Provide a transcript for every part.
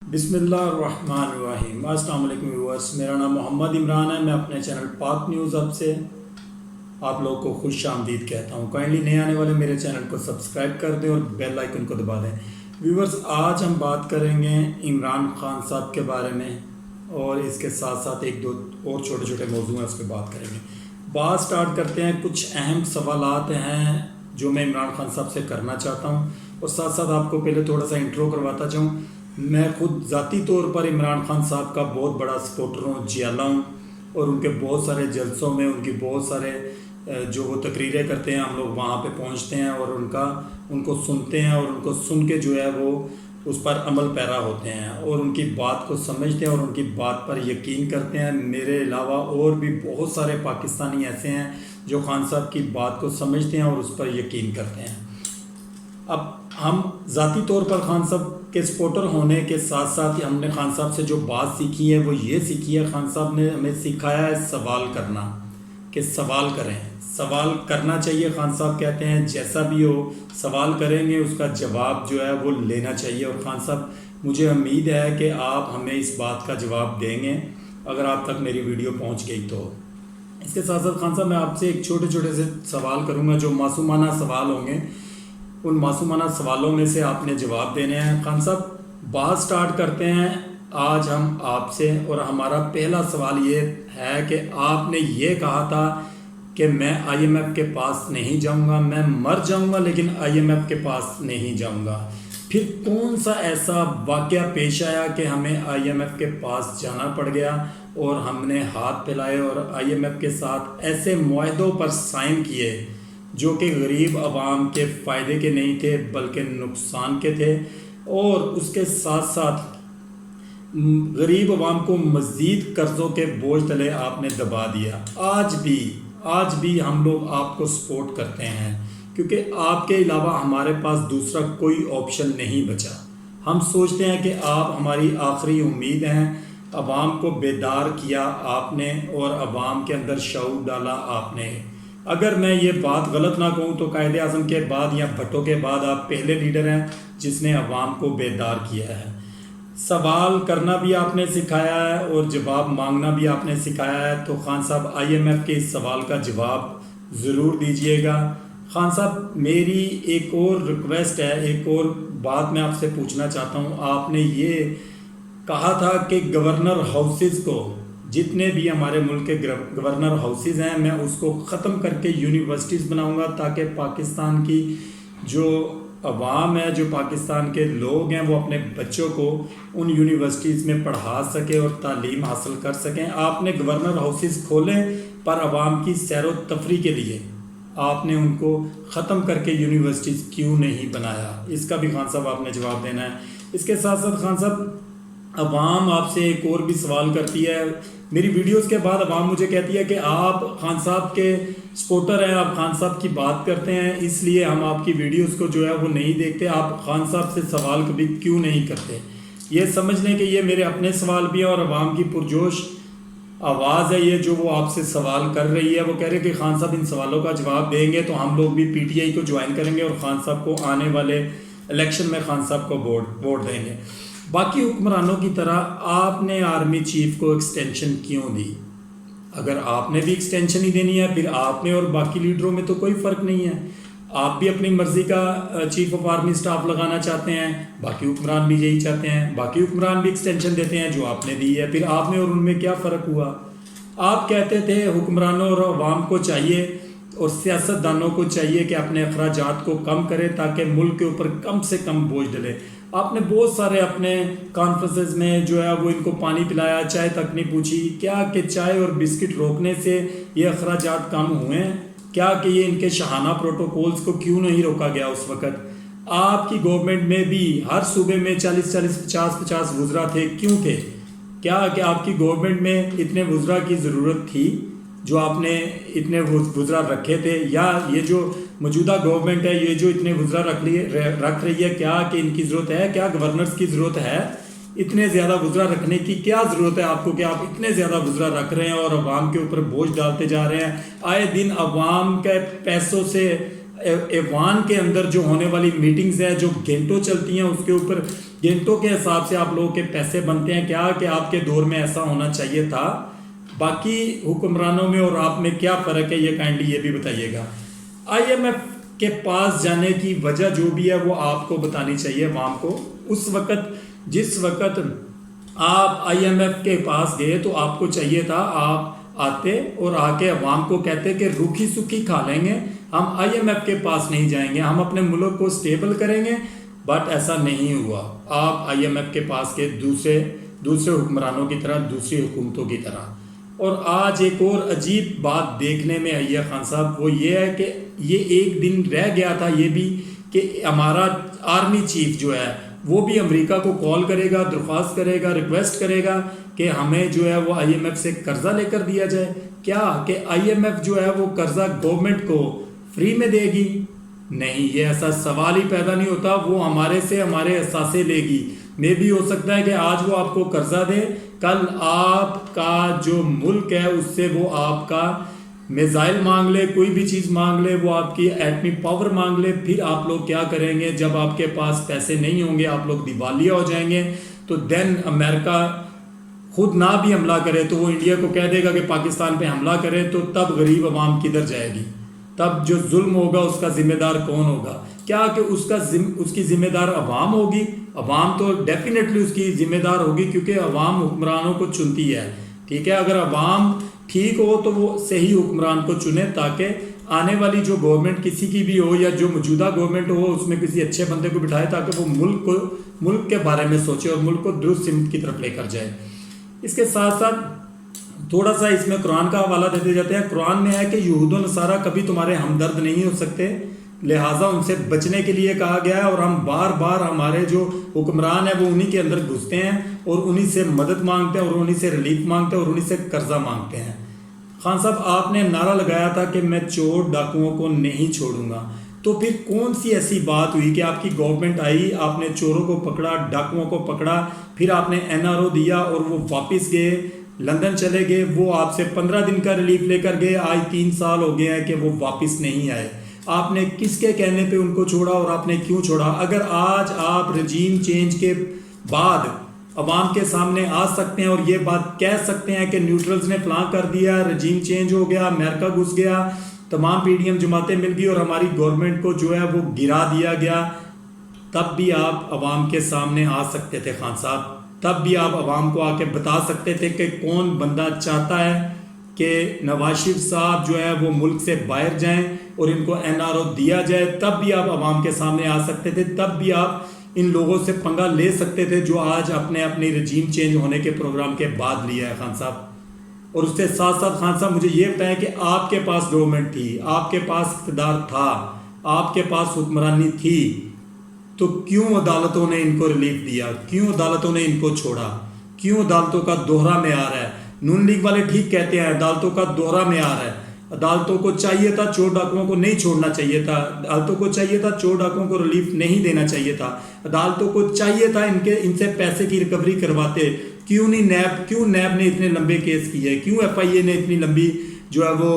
بسم اللہ الرحمن الرحیم۔ السلام علیکم ویورز، میرا نام محمد عمران ہے۔ میں اپنے چینل پاک نیوز اب سے آپ لوگ کو خوش آمدید کہتا ہوں۔ کائنڈلی نئے آنے والے میرے چینل کو سبسکرائب کر دیں اور بیل آئیکن کو دبا دیں۔ ویورز، آج ہم بات کریں گے عمران خان صاحب کے بارے میں، اور اس کے ساتھ ساتھ ایک دو اور چھوٹے چھوٹے موضوع ہیں، اس پہ بات کریں گے۔ بات سٹارٹ کرتے ہیں۔ کچھ اہم سوالات ہیں جو میں عمران خان صاحب سے کرنا چاہتا ہوں، اور ساتھ ساتھ آپ کو پہلے تھوڑا سا انٹرو کرواتا چاہوں۔ میں خود ذاتی طور پر عمران خان صاحب کا بہت بڑا سپورٹر ہوں، جیالا ہوں، اور ان کے بہت سارے جلسوں میں ان کی بہت سارے جو وہ تقریریں کرتے ہیں، ہم لوگ وہاں پہ پہنچتے ہیں اور ان کو سنتے ہیں، اور ان کو سن کے جو ہے وہ اس پر عمل پیرا ہوتے ہیں، اور ان کی بات کو سمجھتے ہیں اور ان کی بات پر یقین کرتے ہیں۔ میرے علاوہ اور بھی بہت سارے پاکستانی ایسے ہیں جو خان صاحب کی بات کو سمجھتے ہیں اور اس پر یقین کرتے ہیں۔ اب ہم ذاتی طور پر خان صاحب کے سپورٹر ہونے کے ساتھ ساتھ ہم نے خان صاحب سے جو بات سیکھی ہے وہ یہ سیکھی ہے، خان صاحب نے ہمیں سکھایا ہے سوال کرنا، کہ سوال کریں، سوال کرنا چاہیے۔ خان صاحب کہتے ہیں جیسا بھی ہو سوال کریں گے، اس کا جواب جو ہے وہ لینا چاہیے، اور خان صاحب مجھے امید ہے کہ آپ ہمیں اس بات کا جواب دیں گے اگر آپ تک میری ویڈیو پہنچ گئی تو۔ اس کے ساتھ ساتھ خان صاحب میں آپ سے ایک چھوٹے چھوٹے سے سوال کروں گا، جو معصومانہ سوال ہوں گے، ان معصومانہ سوالوں میں سے آپ نے جواب دینے ہیں۔ خان صاحب بات سٹارٹ کرتے ہیں آج ہم آپ سے، اور ہمارا پہلا سوال یہ ہے کہ آپ نے یہ کہا تھا کہ میں آئی ایم ایف کے پاس نہیں جاؤں گا، میں مر جاؤں گا لیکن آئی ایم ایف کے پاس نہیں جاؤں گا۔ پھر کون سا ایسا واقعہ پیش آیا کہ ہمیں آئی ایم ایف کے پاس جانا پڑ گیا، اور ہم نے ہاتھ پھیلائے اور آئی ایم ایف کے ساتھ ایسے معاہدوں پر سائن کیے جو کہ غریب عوام کے فائدے کے نہیں تھے بلکہ نقصان کے تھے، اور اس کے ساتھ ساتھ غریب عوام کو مزید قرضوں کے بوجھ تلے آپ نے دبا دیا۔ آج بھی ہم لوگ آپ کو سپورٹ کرتے ہیں، کیونکہ آپ کے علاوہ ہمارے پاس دوسرا کوئی آپشن نہیں بچا۔ ہم سوچتے ہیں کہ آپ ہماری آخری امید ہیں۔ عوام کو بیدار کیا آپ نے، اور عوام کے اندر شعور ڈالا آپ نے۔ اگر میں یہ بات غلط نہ کہوں تو قائد اعظم کے بعد یا بھٹو کے بعد آپ پہلے لیڈر ہیں جس نے عوام کو بیدار کیا ہے۔ سوال کرنا بھی آپ نے سکھایا ہے اور جواب مانگنا بھی آپ نے سکھایا ہے، تو خان صاحب آئی ایم ایف کے اس سوال کا جواب ضرور دیجئے گا۔ خان صاحب میری ایک اور ریکویسٹ ہے، ایک اور بات میں آپ سے پوچھنا چاہتا ہوں۔ آپ نے یہ کہا تھا کہ گورنر ہاؤسز کو، جتنے بھی ہمارے ملک کے گورنر ہاؤسز ہیں، میں اس کو ختم کر کے یونیورسٹیز بناؤں گا، تاکہ پاکستان کی جو عوام ہے، جو پاکستان کے لوگ ہیں، وہ اپنے بچوں کو ان یونیورسٹیز میں پڑھا سکیں اور تعلیم حاصل کر سکیں۔ آپ نے گورنر ہاؤسز کھولیں پر عوام کی سیر و تفریح کے لیے آپ نے ان کو ختم کر کے یونیورسٹیز کیوں نہیں بنایا؟ اس کا بھی خان صاحب آپ نے جواب دینا ہے۔ اس کے ساتھ ساتھ خان صاحب عوام آپ سے ایک اور بھی سوال کرتی ہے، میری ویڈیوز کے بعد عوام مجھے کہتی ہے کہ آپ خان صاحب کے سپورٹر ہیں، آپ خان صاحب کی بات کرتے ہیں، اس لیے ہم آپ کی ویڈیوز کو جو ہے وہ نہیں دیکھتے، آپ خان صاحب سے سوال کبھی کیوں نہیں کرتے؟ یہ سمجھ لیں کہ یہ میرے اپنے سوال بھی ہیں، اور عوام کی پرجوش آواز ہے یہ جو وہ آپ سے سوال کر رہی ہے۔ وہ کہہ رہے کہ خان صاحب ان سوالوں کا جواب دیں گے تو ہم لوگ بھی پی ٹی آئی کو جوائن کریں گے اور خان صاحب کو آنے والے الیکشن میں خان صاحب کو ووٹ دیں گے۔ باقی حکمرانوں کی طرح آپ نے آرمی چیف کو ایکسٹینشن کیوں دی؟ اگر آپ نے بھی ایکسٹینشن ہی دینی ہے، پھر آپ میں اور باقی لیڈروں میں تو کوئی فرق نہیں ہے۔ آپ بھی اپنی مرضی کا چیف آف آرمی سٹاف لگانا چاہتے ہیں، باقی حکمران بھی یہی چاہتے ہیں، باقی حکمران بھی ایکسٹینشن دیتے ہیں جو آپ نے دی ہے، پھر آپ میں اور ان میں کیا فرق ہوا؟ آپ کہتے تھے حکمرانوں اور عوام کو چاہیے اور سیاست دانوں کو چاہیے کہ اپنے اخراجات کو کم کرے تاکہ ملک کے اوپر کم سے کم بوجھ ڈلے۔ آپ نے بہت سارے اپنے کانفرنسز میں جو ہے وہ ان کو پانی پلایا، چائے تک نہیں پوچھی، کیا کہ چائے اور بسکٹ روکنے سے یہ اخراجات کم ہوئے ہیں؟ کیا کہ یہ ان کے شاہانہ پروٹوکولز کو کیوں نہیں روکا گیا اس وقت؟ آپ کی گورنمنٹ میں بھی ہر صوبے میں 40-50 وزراء تھے، کیوں تھے؟ کیا کہ آپ کی گورنمنٹ میں اتنے وزراء کی ضرورت تھی جو آپ نے اتنے وزراء رکھے تھے؟ یا یہ جو موجودہ گورنمنٹ ہے یہ جو اتنے وزراء رکھ رہی ہے، کیا کہ ان کی ضرورت ہے؟ کیا گورنرز کی ضرورت ہے؟ اتنے زیادہ وزراء رکھنے کی کیا ضرورت ہے آپ کو کہ آپ اتنے زیادہ وزراء رکھ رہے ہیں اور عوام کے اوپر بوجھ ڈالتے جا رہے ہیں؟ آئے دن عوام کے پیسوں سے ایوان کے اندر جو ہونے والی میٹنگز ہیں جو گھنٹوں چلتی ہیں، اس کے اوپر گھنٹوں کے حساب سے آپ لوگوں کے پیسے بنتے ہیں کیا کہ آپ کے دور میں ایسا ہونا چاہیے تھا؟ باقی حکمرانوں میں اور آپ میں کیا فرق ہے یہ کائنڈلی یہ بھی بتائیے گا۔ IMF کے پاس جانے کی وجہ جو بھی ہے وہ آپ کو بتانی چاہیے عوام کو۔ اس وقت جس وقت آپ IMF کے پاس گئے تو آپ کو چاہیے تھا آپ آتے اور آ کے عوام کو کہتے کہ روکھی سکھی کھا لیں گے، ہم IMF کے پاس نہیں جائیں گے، ہم اپنے ملک کو سٹیبل کریں گے، بٹ ایسا نہیں ہوا۔ آپ IMF کے پاس کے دوسرے حکمرانوں کی طرح، دوسری حکومتوں کی طرح۔ اور آج ایک اور عجیب بات دیکھنے میں آئی ہے خان صاحب، وہ یہ ہے کہ یہ ایک دن رہ گیا تھا یہ بھی کہ ہمارا آرمی چیف جو ہے وہ بھی امریکہ کو کال کرے گا، درخواست کرے گا، ریکویسٹ کرے گا کہ ہمیں جو ہے وہ IMF سے قرضہ لے کر دیا جائے۔ کیا کہ IMF جو ہے وہ قرضہ گورنمنٹ کو فری میں دے گی؟ نہیں، یہ ایسا سوال ہی پیدا نہیں ہوتا۔ وہ ہمارے سے ہمارے اثاثے لے گی۔ میں بھی ہو سکتا ہے کہ آج وہ آپ کو قرضہ دے، کل آپ کا جو ملک ہے اس سے وہ آپ کا میزائل مانگ لے، کوئی بھی چیز مانگ لے، وہ آپ کی ایٹمی پاور مانگ لے۔ پھر آپ لوگ کیا کریں گے؟ جب آپ کے پاس پیسے نہیں ہوں گے، آپ لوگ دیوالیہ ہو جائیں گے، تو دین امریکہ خود نہ بھی حملہ کرے تو وہ انڈیا کو کہہ دے گا کہ پاکستان پہ حملہ کرے، تو تب غریب عوام کدھر جائے گی؟ تب جو ظلم ہوگا اس کا ذمہ دار کون ہوگا؟ کیا کہ اس کی ذمہ دار عوام ہوگی؟ عوام تو ڈیفینیٹلی اس کی ذمہ دار ہوگی، کیونکہ عوام حکمرانوں کو چنتی ہے، ٹھیک ہے؟ اگر عوام ٹھیک ہو تو وہ صحیح حکمران کو چنے، تاکہ آنے والی جو گورنمنٹ کسی کی بھی ہو یا جو موجودہ گورنمنٹ ہو اس میں کسی اچھے بندے کو بٹھائے، تاکہ وہ ملک کے بارے میں سوچے اور ملک کو درست سمت کی طرف لے کر جائے۔ اس کے ساتھ ساتھ تھوڑا سا اس میں قرآن کا حوالہ دیتے جاتے ہیں۔ قرآن میں ہے کہ یہود و نصارہ کبھی تمہارے ہمدرد نہیں ہو سکتے، لہٰذا ان سے بچنے کے لیے کہا گیا ہے، اور ہم بار بار ہمارے جو حکمران ہیں وہ انہی کے اندر گھستے ہیں اور انہی سے مدد مانگتے ہیں اور انہی سے ریلیف مانگتے ہیں اور انہی سے قرضہ مانگتے ہیں۔ خان صاحب، آپ نے نعرہ لگایا تھا کہ میں چور ڈاکوؤں کو نہیں چھوڑوں گا، تو پھر کون سی ایسی بات ہوئی کہ آپ کی گورنمنٹ آئی، آپ نے چوروں کو پکڑا، ڈاکوؤں کو پکڑا، پھر آپ نے NRO دیا اور وہ واپس گئے، لندن چلے گئے، وہ آپ سے 15 دن کا ریلیف لے کر گئے، آج 3 سال ہو گئے ہیں کہ وہ واپس نہیں آئے۔ آپ نے کس کے کہنے پہ ان کو چھوڑا اور آپ نے کیوں چھوڑا؟ اگر آج آپ رجیم چینج کے بعد عوام کے سامنے آ سکتے ہیں اور یہ بات کہہ سکتے ہیں کہ نیوٹرلز نے فلاں کر دیا، رجیم چینج ہو گیا، امریکہ گھس گیا، تمام PDM جماعتیں مل گئی اور ہماری گورنمنٹ کو جو ہے وہ گرا دیا گیا، تب بھی آپ عوام کے سامنے آ سکتے تھے خان صاحب، تب بھی آپ عوام کو آ کے بتا سکتے تھے کہ کون بندہ چاہتا ہے کہ نواز شریف صاحب جو ہے وہ ملک سے باہر جائیں اور ان کو NRO دیا جائے، تب بھی آپ عوام کے سامنے آ سکتے تھے، تب بھی آپ ان لوگوں سے پنگا لے سکتے تھے جو آج اپنی رجیم چینج ہونے کے پروگرام کے بعد لیا ہے خان صاحب۔ اور اس کے ساتھ ساتھ خان صاحب مجھے یہ بتائیں کہ آپ کے پاس گورنمنٹ تھی، آپ کے پاس اقتدار تھا، آپ کے پاس حکمرانی تھی، تو کیوں عدالتوں نے ان کو ریلیف دیا؟ کیوں عدالتوں نے ان کو چھوڑا؟ کیوں عدالتوں کا دوہرا معیار ہے؟ نون لیگ والے ٹھیک کہتے ہیں عدالتوں کا دوہرا معیار ہے۔ عدالتوں کو چاہیے تھا چور ڈاکوؤں کو نہیں چھوڑنا چاہیے تھا، عدالتوں کو چاہیے تھا چور ڈاکوؤں کو ریلیف نہیں دینا چاہیے تھا، عدالتوں کو چاہیے تھا ان سے پیسے کی ریکوری کرواتے۔ کیوں نیب نے اتنے لمبے کیس کیے؟ کیوں FIA نے اتنی لمبی جو ہے وہ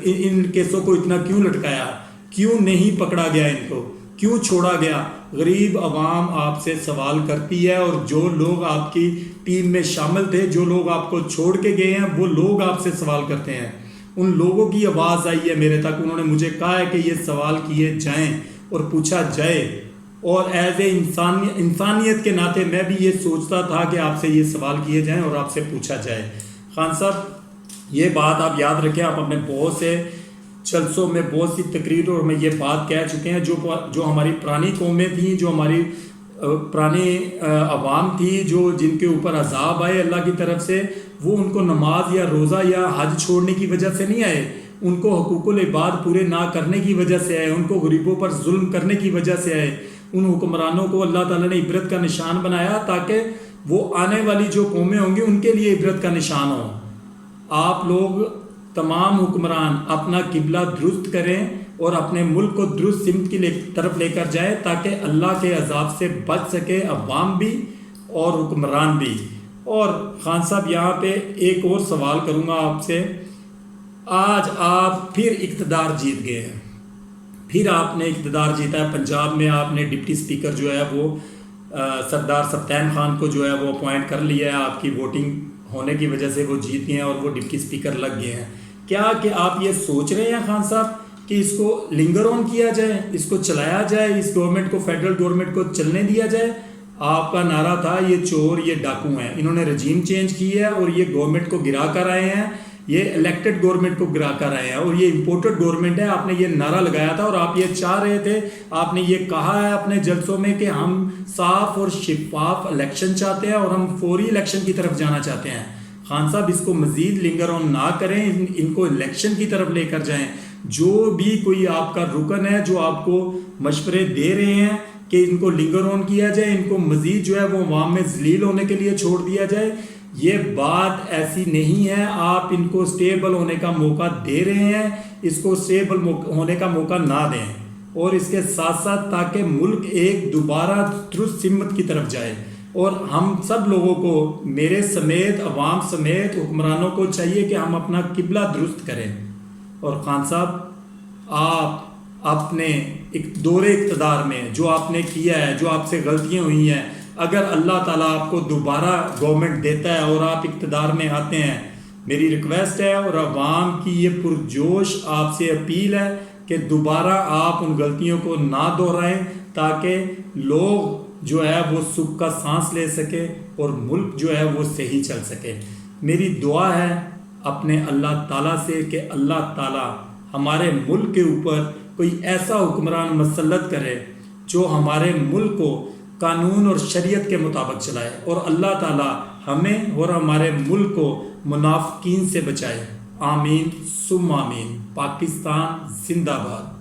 ان کیسوں کو اتنا کیوں لٹکایا؟ کیوں نہیں پکڑا گیا ان کو؟ کیوں چھوڑا گیا؟ غریب عوام آپ سے سوال کرتی ہے، اور جو لوگ آپ کی ٹیم میں شامل تھے، جو لوگ آپ کو چھوڑ کے گئے ہیں، وہ لوگ آپ سے سوال کرتے ہیں۔ ان لوگوں کی آواز آئی ہے میرے تک، انہوں نے مجھے کہا ہے کہ یہ سوال کیے جائیں اور پوچھا جائے، اور ایز اے انسانیت کے ناطے میں بھی یہ سوچتا تھا کہ آپ سے یہ سوال کیے جائیں اور آپ سے پوچھا جائے۔ خان صاحب یہ بات آپ یاد رکھیں، آپ اپنے بہت سے جلسوں میں، بہت سی تقریروں میں یہ بات کہہ چکے ہیں، جو ہماری پرانی قومیں تھیں، جو ہماری پرانی عوام تھی، جن کے اوپر عذاب آئے اللہ کی طرف سے، وہ ان کو نماز یا روزہ یا حج چھوڑنے کی وجہ سے نہیں آئے، ان کو حقوق العباد پورے نہ کرنے کی وجہ سے آئے، ان کو غریبوں پر ظلم کرنے کی وجہ سے آئے۔ ان حکمرانوں کو اللہ تعالیٰ نے عبرت کا نشان بنایا تاکہ وہ آنے والی جو قومیں ہوں گی ان کے لیے عبرت کا نشان ہو۔ آپ لوگ تمام حکمران اپنا قبلہ درست کریں اور اپنے ملک کو درست سمت کی طرف لے کر جائیں، تاکہ اللہ کے عذاب سے بچ سکے عوام بھی اور حکمران بھی۔ اور خان صاحب یہاں پہ ایک اور سوال کروں گا آپ سے، آج آپ پھر اقتدار جیت گئے ہیں، پھر آپ نے اقتدار جیتا ہے، پنجاب میں آپ نے ڈپٹی اسپیکر جو ہے وہ سردار سبطین خان کو جو ہے وہ اپوائنٹ کر لیا ہے، آپ کی ووٹنگ ہونے کی وجہ سے وہ جیت گئے ہیں اور وہ ڈپٹی اسپیکر لگ گئے ہیں۔ کیا کہ آپ یہ سوچ رہے ہیں خان صاحب کہ اس کو لنگر آن کیا جائے، اس کو چلایا جائے، اس گورنمنٹ کو، فیڈرل گورنمنٹ کو چلنے دیا جائے؟ آپ کا نعرہ تھا یہ چور، یہ ڈاکو ہیں، انہوں نے رجیم چینج کی ہے اور یہ گورنمنٹ کو گرا کر آئے ہیں، یہ الیکٹڈ گورنمنٹ کو گرا کر آئے ہیں اور یہ امپورٹڈ گورنمنٹ ہے۔ آپ نے یہ نعرہ لگایا تھا اور آپ یہ چاہ رہے تھے، آپ نے یہ کہا ہے اپنے جلسوں میں کہ ہم صاف اور شفاف الیکشن چاہتے ہیں اور ہم فوری الیکشن کی طرف جانا چاہتے ہیں۔ خان صاحب اس کو مزید لنگر آن نہ کریں، ان کو الیکشن کی طرف لے کر جائیں۔ جو بھی کوئی آپ کا رکن ہے جو آپ کو مشورے دے رہے ہیں کہ ان کو لنگر آن کیا جائے، ان کو مزید جو ہے وہ عوام میں ذلیل ہونے کے لیے چھوڑ دیا جائے، یہ بات ایسی نہیں ہے۔ آپ ان کو اسٹیبل ہونے کا موقع دے رہے ہیں، اس کو اسٹیبل ہونے کا موقع نہ دیں، اور اس کے ساتھ ساتھ تاکہ ملک ایک دوبارہ درست سمت کی طرف جائے۔ اور ہم سب لوگوں کو، میرے سمیت، عوام سمیت، حکمرانوں کو چاہیے کہ ہم اپنا قبلہ درست کریں۔ اور خان صاحب آپ اپنے دور اقتدار میں جو آپ نے کیا ہے، جو آپ سے غلطیاں ہوئی ہیں، اگر اللہ تعالیٰ آپ کو دوبارہ گورنمنٹ دیتا ہے اور آپ اقتدار میں آتے ہیں، میری ریکویسٹ ہے اور عوام کی یہ پرجوش آپ سے اپیل ہے کہ دوبارہ آپ ان غلطیوں کو نہ دہرائیں، تاکہ لوگ جو ہے وہ سکھ کا سانس لے سکے اور ملک جو ہے وہ صحیح چل سکے۔ میری دعا ہے اپنے اللہ تعالیٰ سے کہ اللہ تعالیٰ ہمارے ملک کے اوپر کوئی ایسا حکمران مسلط کرے جو ہمارے ملک کو قانون اور شریعت کے مطابق چلائے، اور اللہ تعالیٰ ہمیں اور ہمارے ملک کو منافقین سے بچائے۔ آمین ثم آمین۔ پاکستان زندہ باد۔